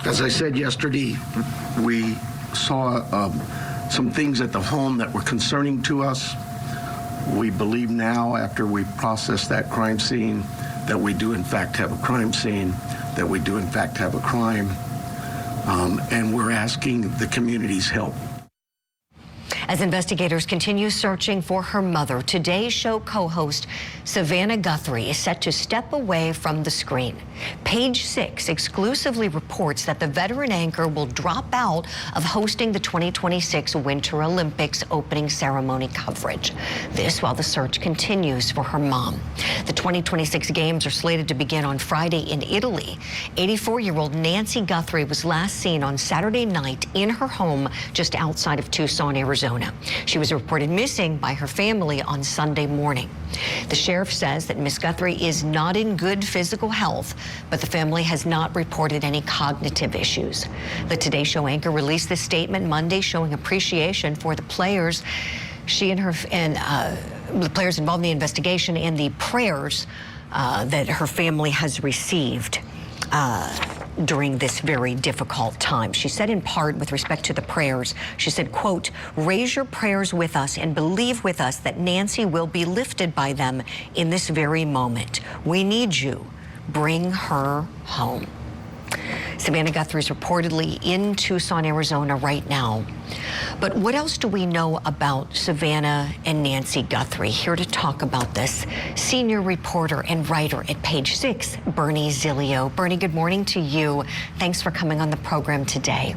As I said yesterday, we saw some things at the home that were concerning to us. We believe now, after we processed that crime scene, that we do in fact have a crime scene, that we do in fact have a crime, and we're asking the community's help. As investigators continue searching for her mother, Today's Show co-host Savannah Guthrie is set to step away from the screen. Page 6 exclusively reports that the veteran anchor will drop out of hosting the 2026 Winter Olympics opening ceremony coverage. This while the search continues for her mom. The 2026 games are slated to begin on Friday in Italy. 84-year-old Nancy Guthrie was last seen on Saturday night in her home just outside of Tucson, Arizona. She was reported missing by her family on Sunday morning. The sheriff says that Miss Guthrie is not in good physical health, but the family has not reported any cognitive issues. The Today Show anchor released this statement Monday showing appreciation for the players. She and the players involved in the investigation and the prayers that her family has received during this very difficult time. She said in part with respect to the prayers, she said, quote, "Raise your prayers with us and believe with us that Nancy will be lifted by them in this very moment. We need you. Bring her home." Savannah Guthrie is reportedly in Tucson, Arizona right now. But what else do we know about Savannah and Nancy Guthrie? Here to talk about this, senior reporter and writer at Page 6, Bernie Zilio. Bernie, good morning to you. Thanks for coming on the program today.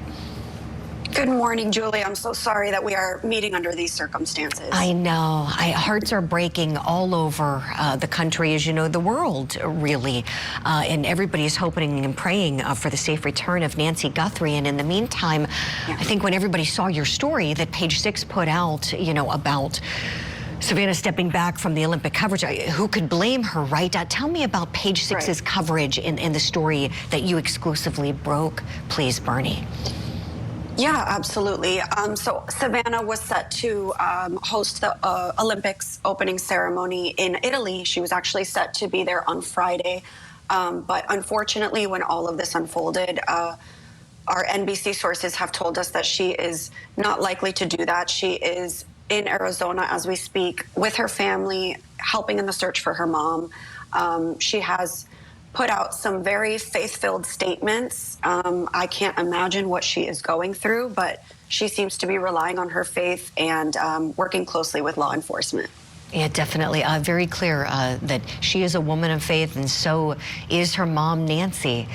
Good morning, Julie. I'm so sorry that we are meeting under these circumstances. I know. Hearts are breaking all over the country, as you know, the world, really. And everybody is hoping and praying for the safe return of Nancy Guthrie. And in the meantime, I think when everybody saw your story that Page 6 put out, you know, about Savannah stepping back from the Olympic coverage, who could blame her, right? Tell me about Page 6's coverage in the story that you exclusively broke, please, Bernie. Yeah, absolutely. So Savannah was set to host the Olympics opening ceremony in Italy. She was actually set to be there on Friday. But unfortunately, when all of this unfolded, our NBC sources have told us that she is not likely to do that. She is in Arizona as we speak with her family, helping in the search for her mom. She has put out some very faith-filled statements. I can't imagine what she is going through, but she seems to be relying on her faith and working closely with law enforcement. Yeah, definitely. Very clear that she is a woman of faith, and so is her mom, Nancy.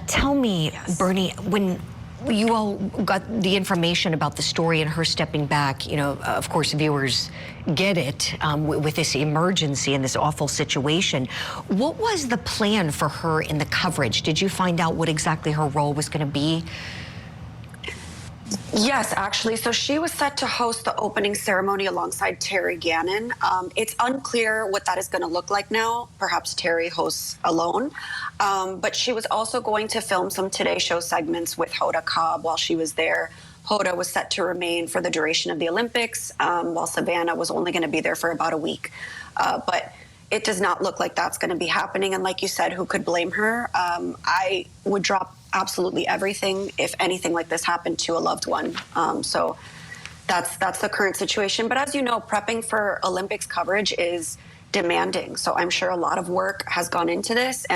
Tell me, Bernie, when you all got the information about the story and her stepping back, you know, of course, viewers get it with this emergency and this awful situation. What was the plan for her in the coverage? Did you find out what exactly her role was going to be? Yes, actually. So she was set to host the opening ceremony alongside Terry Gannon. It's unclear what that is going to look like now. Perhaps Terry hosts alone. But she was also going to film some Today Show segments with Hoda Cobb while she was there. Hoda was set to remain for the duration of the Olympics, while Savannah was only going to be there for about a week. But it does not look like that's going to be happening. And like you said, who could blame her? I would drop absolutely everything if anything like this happened to a loved one. So that's the current situation. But as you know, prepping for Olympics coverage is demanding. So I'm sure a lot of work has gone into this,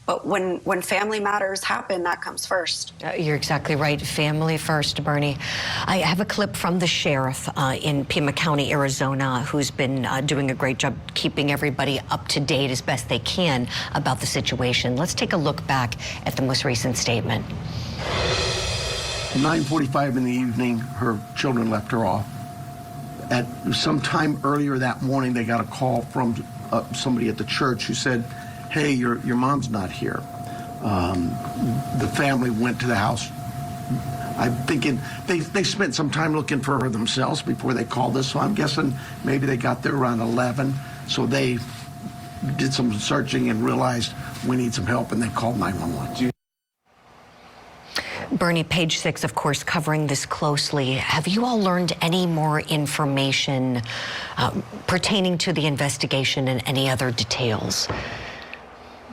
but when family matters happen, that comes first. You're exactly right. Family first, Bernie. I have a clip from the sheriff in Pima County, Arizona, who's been doing a great job keeping everybody up to date as best they can about the situation. Let's take a look back at the most recent statement. 9:45 in the evening, her children left her off. At some time earlier that morning, they got a call from somebody at the church who said, "Hey, your mom's not here." The family went to the house. I'm thinking they spent some time looking for her themselves before they called us, so I'm guessing maybe they got there around 11. So they did some searching and realized we need some help, and they called 911. Bernie, Page 6, of course, covering this closely. Have you all learned any more information pertaining to the investigation and any other details?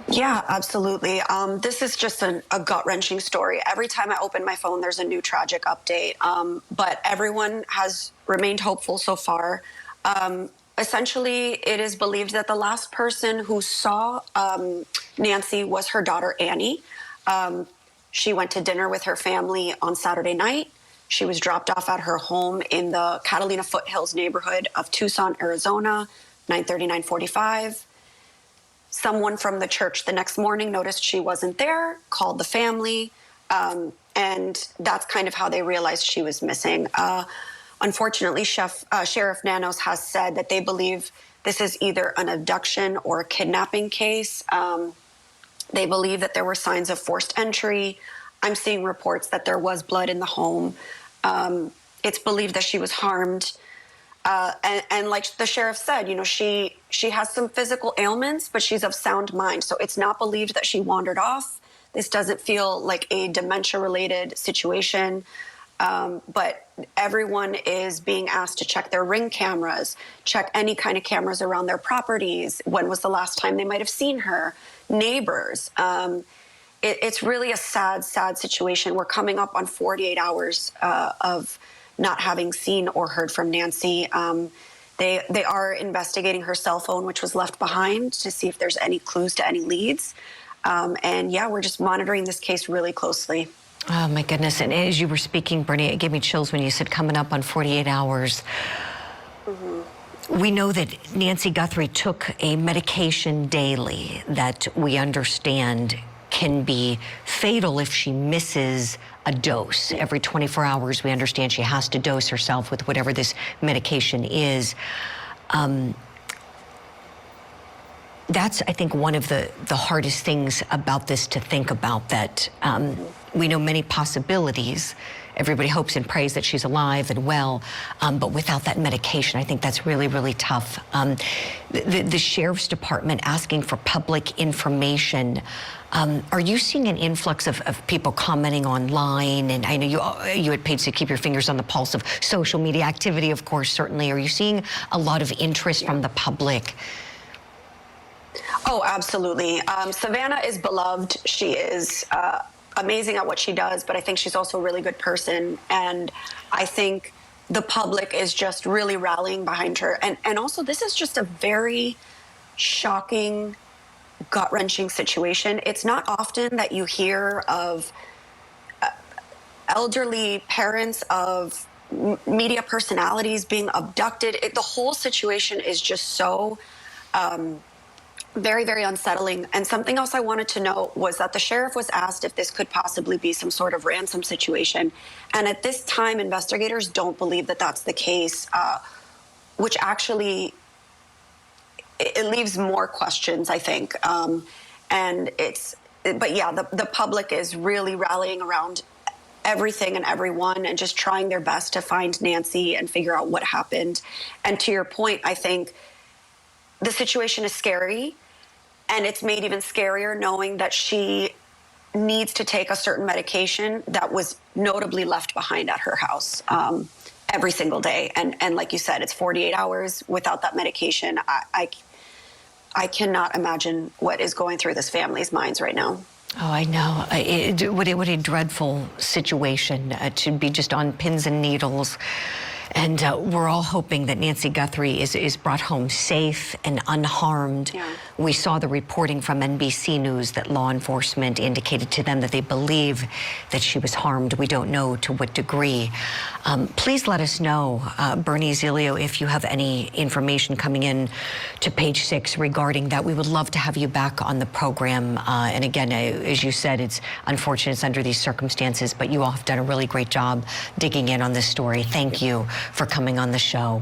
Yeah, absolutely. This is just a gut-wrenching story. Every time I open my phone, there's a new tragic update. But everyone has remained hopeful so far. Essentially, it is believed that the last person who saw Nancy was her daughter, Annie. She went to dinner with her family on Saturday night. She was dropped off at her home in the Catalina Foothills neighborhood of Tucson, Arizona, 9:30, 9:45. Someone from the church the next morning noticed she wasn't there, called the family, and that's kind of how they realized she was missing. Unfortunately, Sheriff Nanos has said that they believe this is either an abduction or a kidnapping case. They believe that there were signs of forced entry. I'm seeing reports that there was blood in the home. It's believed that she was harmed. And like the sheriff said, you know, she has some physical ailments, but she's of sound mind. So it's not believed that she wandered off. This doesn't feel like a dementia-related situation. But everyone is being asked to check their Ring cameras, check any kind of cameras around their properties. When was the last time they might have seen her? Neighbors. It's really a sad, sad situation. We're coming up on 48 hours of not having seen or heard from Nancy. They are investigating her cell phone, which was left behind, to see if there's any clues to any leads. And yeah, we're just monitoring this case really closely. Oh my goodness. And as you were speaking, Bernie, it gave me chills when you said coming up on 48 hours. We know that Nancy Guthrie took a medication daily that we understand can be fatal if she misses a dose. Every 24 hours, we understand she has to dose herself with whatever this medication is. That's, I think, one of the hardest things about this to think about, that we know many possibilities. Everybody hopes and prays that she's alive and well, but without that medication, I think that's really, really tough. The Sheriff's Department asking for public information. Are you seeing an influx of people commenting online? And I know you had paid to keep your fingers on the pulse of social media activity, of course, certainly. Are you seeing a lot of interest from the public? Oh, absolutely. Savannah is beloved. She is amazing at what she does, but I think she's also a really good person. And I think the public is just really rallying behind her. And also, this is just a very shocking, gut-wrenching situation. It's not often that you hear of elderly parents of media personalities being abducted. The whole situation is just so very, very unsettling. And something else I wanted to note was that the sheriff was asked if this could possibly be some sort of ransom situation. And at this time, investigators don't believe that that's the case, which actually, it leaves more questions, I think. But yeah, the public is really rallying around everything and everyone and just trying their best to find Nancy and figure out what happened. And to your point, I think the situation is scary, and it's made even scarier knowing that she needs to take a certain medication that was notably left behind at her house every single day. And like you said, it's 48 hours without that medication. I cannot imagine what is going through this family's minds right now. Oh, I know. What a dreadful situation to be just on pins and needles. And we're all hoping that Nancy Guthrie is brought home safe and unharmed. Yeah. We saw the reporting from NBC News that law enforcement indicated to them that they believe that she was harmed. We don't know to what degree. Please let us know, Bernie Zilio, if you have any information coming in to Page 6 regarding that. We would love to have you back on the program. And again, as you said, it's unfortunate it's under these circumstances, but you all have done a really great job digging in on this story. Thank you for coming on the show.